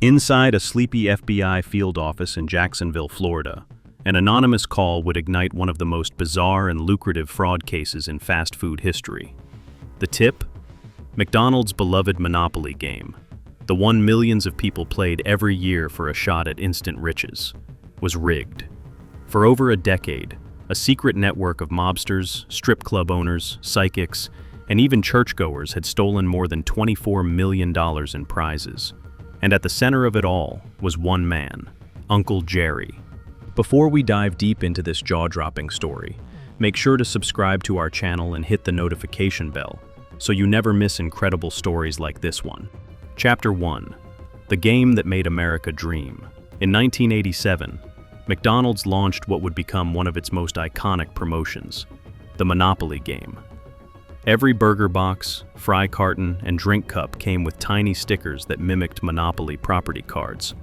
Inside a sleepy FBI field office in Jacksonville, Florida, an anonymous call would ignite one of the most bizarre and lucrative fraud cases in fast food history. The tip? McDonald's beloved Monopoly game, the one millions of people played every year for a shot at instant riches, was rigged. For over a decade, a secret network of mobsters, strip club owners, psychics, and even churchgoers had stolen more than $24 million in prizes. And at the center of it all was one man, Uncle Jerry. Before we dive deep into this jaw-dropping story, make sure to subscribe to our channel and hit the notification bell so you never miss incredible stories like this one. Chapter 1. The Game That Made America Dream. In 1987, McDonald's launched what would become one of its most iconic promotions, the Monopoly game. Every burger box, fry carton, and drink cup came with tiny stickers that mimicked Monopoly property cards.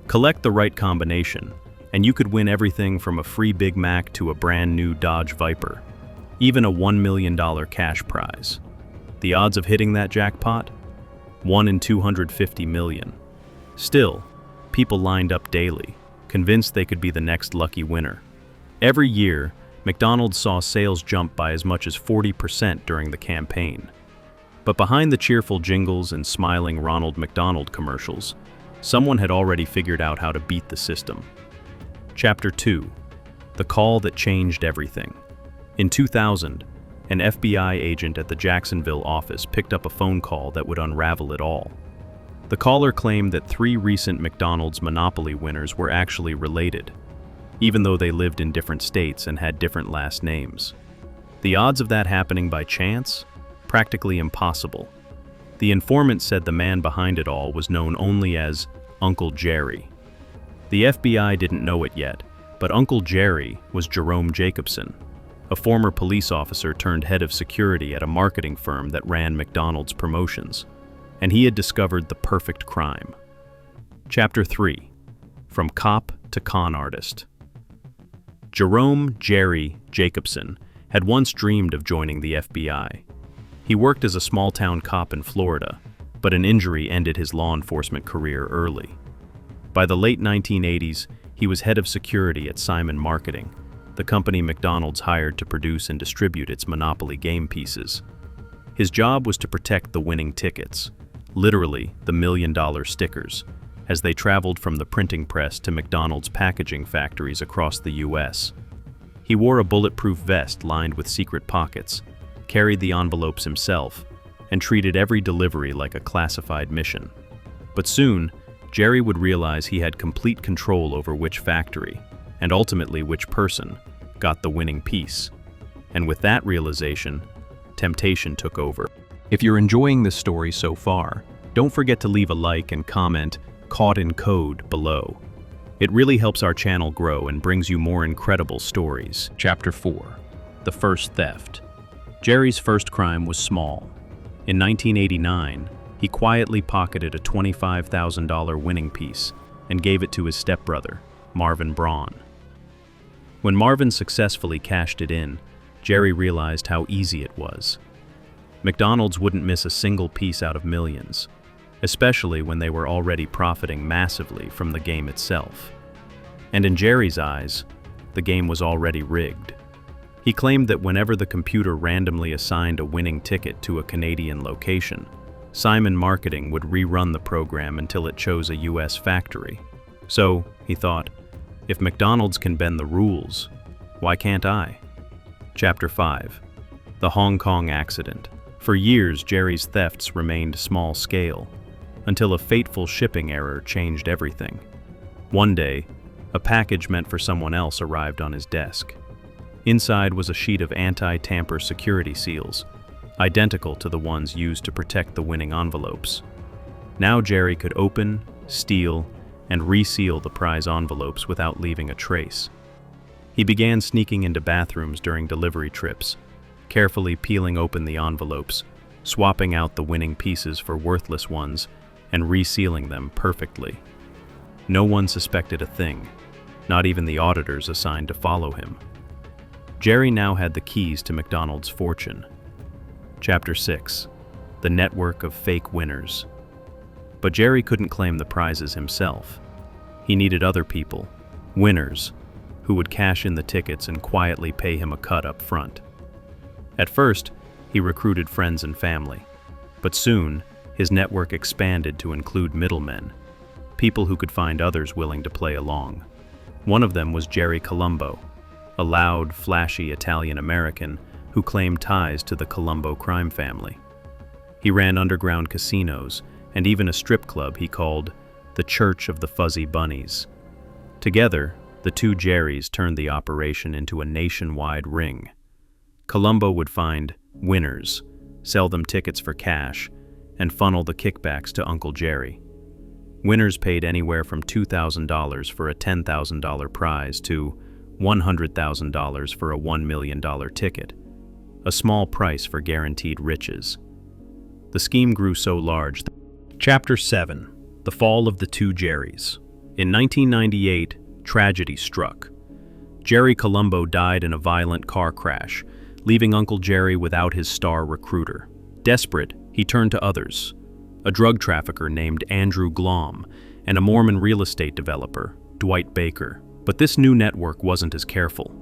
Collect the right combination, and you could win everything from a free Big Mac to a brand new Dodge Viper, even a $1 million cash prize. The odds of hitting that jackpot? 1 in 250 million. Still, people lined up daily, convinced they could be the next lucky winner. Every year, McDonald's saw sales jump by as much as 40% during the campaign. But behind the cheerful jingles and smiling Ronald McDonald commercials, someone had already figured out how to beat the system. Chapter 2. The Call That Changed Everything. In 2000, an FBI agent at the Jacksonville office picked up a phone call that would unravel it all. The caller claimed that 3 recent McDonald's Monopoly winners were actually related, even though they lived in different states and had different last names. The odds of that happening by chance? Practically impossible. The informant said the man behind it all was known only as Uncle Jerry. The FBI didn't know it yet, but Uncle Jerry was Jerome Jacobson, a former police officer turned head of security at a marketing firm that ran McDonald's promotions, and he had discovered the perfect crime. Chapter 3. From Cop to Con Artist. Jerome Jerry Jacobson had once dreamed of joining the FBI. He worked as a small-town cop in Florida, but an injury ended his law enforcement career early. By the late 1980s, he was head of security at Simon Marketing, the company McDonald's hired to produce and distribute its Monopoly game pieces. His job was to protect the winning tickets, literally the million-dollar stickers, as they traveled from the printing press to McDonald's packaging factories across the U.S. He wore a bulletproof vest lined with secret pockets, carried the envelopes himself, and treated every delivery like a classified mission. But soon, Jerry would realize he had complete control over which factory, and ultimately which person, got the winning piece. And with that realization, temptation took over. If you're enjoying this story so far, don't forget to leave a like and comment "Caught in Code" below. It really helps our channel grow and brings you more incredible stories. Chapter 4. The First Theft. Jerry's first crime was small. In 1989, he quietly pocketed a $25,000 winning piece and gave it to his stepbrother, Marvin Braun. When Marvin successfully cashed it in, Jerry realized how easy it was. McDonald's wouldn't miss a single piece out of millions, especially when they were already profiting massively from the game itself. And in Jerry's eyes, the game was already rigged. He claimed that whenever the computer randomly assigned a winning ticket to a Canadian location, Simon Marketing would rerun the program until it chose a US factory. So, he thought, if McDonald's can bend the rules, why can't I? Chapter 5. The Hong Kong Accident. For years, Jerry's thefts remained small-scale, until a fateful shipping error changed everything. One day, a package meant for someone else arrived on his desk. Inside was a sheet of anti-tamper security seals, identical to the ones used to protect the winning envelopes. Now Jerry could open, steal, and reseal the prize envelopes without leaving a trace. He began sneaking into bathrooms during delivery trips, carefully peeling open the envelopes, swapping out the winning pieces for worthless ones, and resealing them perfectly. No one suspected a thing, not even the auditors assigned to follow him. Jerry now had the keys to McDonald's fortune. Chapter 6. The Network of Fake Winners. But Jerry couldn't claim the prizes himself. He needed other people, winners, who would cash in the tickets and quietly pay him a cut up front. At first, he recruited friends and family, but soon, his network expanded to include middlemen, people who could find others willing to play along. One of them was Jerry Colombo, a loud, flashy Italian-American who claimed ties to the Colombo crime family. He ran underground casinos and even a strip club he called the Church of the Fuzzy Bunnies. Together, the two Jerrys turned the operation into a nationwide ring. Colombo would find winners, sell them tickets for cash, and funnel the kickbacks to Uncle Jerry. Winners paid anywhere from $2,000 for a $10,000 prize to $100,000 for a $1 million ticket, a small price for guaranteed riches. The scheme grew so large. Chapter 7: The Fall of the Two Jerrys. In 1998, tragedy struck. Jerry Colombo died in a violent car crash, leaving Uncle Jerry without his star recruiter. Desperate, he turned to others, a drug trafficker named Andrew Glom and a Mormon real estate developer, Dwight Baker. But this new network wasn't as careful.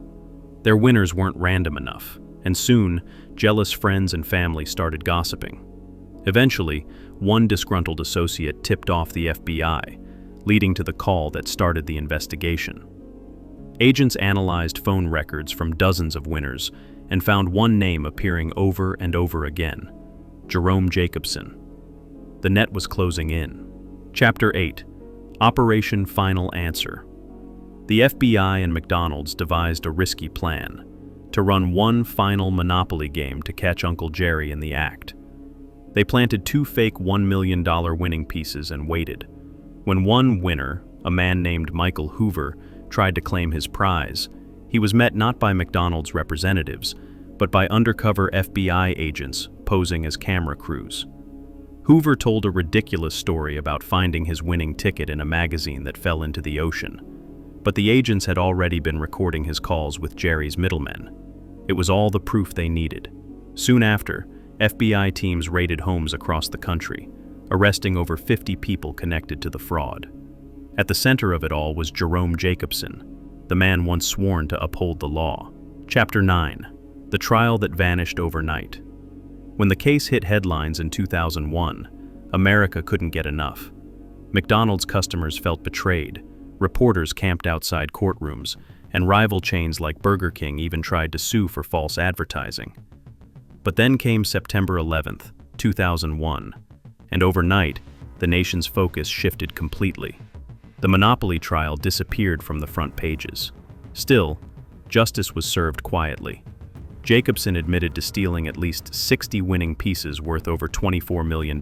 Their winners weren't random enough, and soon, jealous friends and family started gossiping. Eventually, one disgruntled associate tipped off the FBI, leading to the call that started the investigation. Agents analyzed phone records from dozens of winners and found one name appearing over and over again: Jerome Jacobson. The net was closing in. Chapter 8: Operation Final Answer. The FBI and McDonald's devised a risky plan to run one final Monopoly game to catch Uncle Jerry in the act. They planted two fake $1 million winning pieces and waited. When one winner, a man named Michael Hoover, tried to claim his prize, he was met not by McDonald's representatives, but by undercover FBI agents posing as camera crews. Hoover told a ridiculous story about finding his winning ticket in a magazine that fell into the ocean. But the agents had already been recording his calls with Jerry's middlemen. It was all the proof they needed. Soon after, FBI teams raided homes across the country, arresting over 50 people connected to the fraud. At the center of it all was Jerome Jacobson, the man once sworn to uphold the law. Chapter 9: The Trial That Vanished Overnight. When the case hit headlines in 2001, America couldn't get enough. McDonald's customers felt betrayed, reporters camped outside courtrooms, and rival chains like Burger King even tried to sue for false advertising. But then came September 11th, 2001, and overnight, the nation's focus shifted completely. The Monopoly trial disappeared from the front pages. Still, justice was served quietly. Jacobson admitted to stealing at least 60 winning pieces worth over $24 million.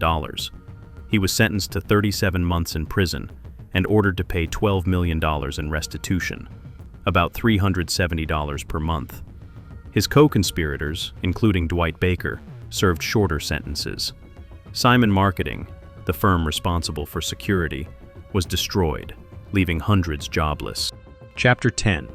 He was sentenced to 37 months in prison and ordered to pay $12 million in restitution, about $370 per month. His co-conspirators, including Dwight Baker, served shorter sentences. Simon Marketing, the firm responsible for security, was destroyed, leaving hundreds jobless. Chapter 10: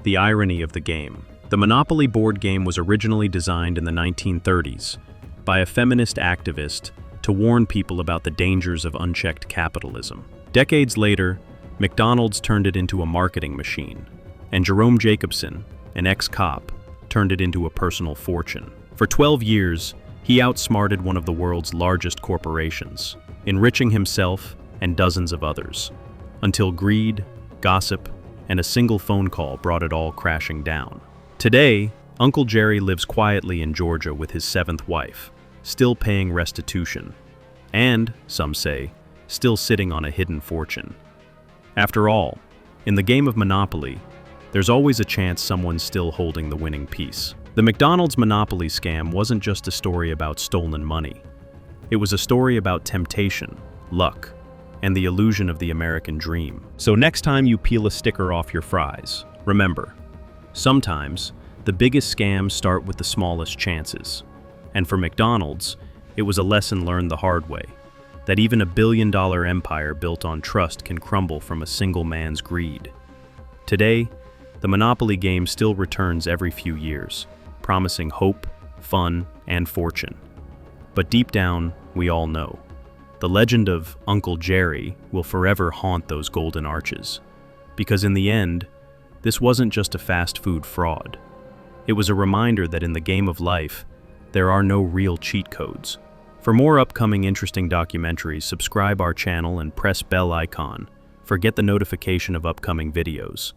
The Irony of the Game. The Monopoly board game was originally designed in the 1930s by a feminist activist to warn people about the dangers of unchecked capitalism. Decades later, McDonald's turned it into a marketing machine, and Jerome Jacobson, an ex-cop, turned it into a personal fortune. For 12 years, he outsmarted one of the world's largest corporations, enriching himself and dozens of others, until greed, gossip, and a single phone call brought it all crashing down. Today, Uncle Jerry lives quietly in Georgia with his seventh wife, still paying restitution, and, some say, still sitting on a hidden fortune. After all, in the game of Monopoly, there's always a chance someone's still holding the winning piece. The McDonald's Monopoly scam wasn't just a story about stolen money. It was a story about temptation, luck, and the illusion of the American dream. So next time you peel a sticker off your fries, remember, sometimes the biggest scams start with the smallest chances. And for McDonald's, it was a lesson learned the hard way, that even a billion-dollar empire built on trust can crumble from a single man's greed. Today, the Monopoly game still returns every few years, promising hope, fun, and fortune. But deep down, we all know, The legend of Uncle Jerry will forever haunt those golden arches. Because in the end, this wasn't just a fast food fraud. It was a reminder that in the game of life, there are no real cheat codes. For more upcoming interesting documentaries, subscribe our channel and press bell icon. Get the notification of upcoming videos.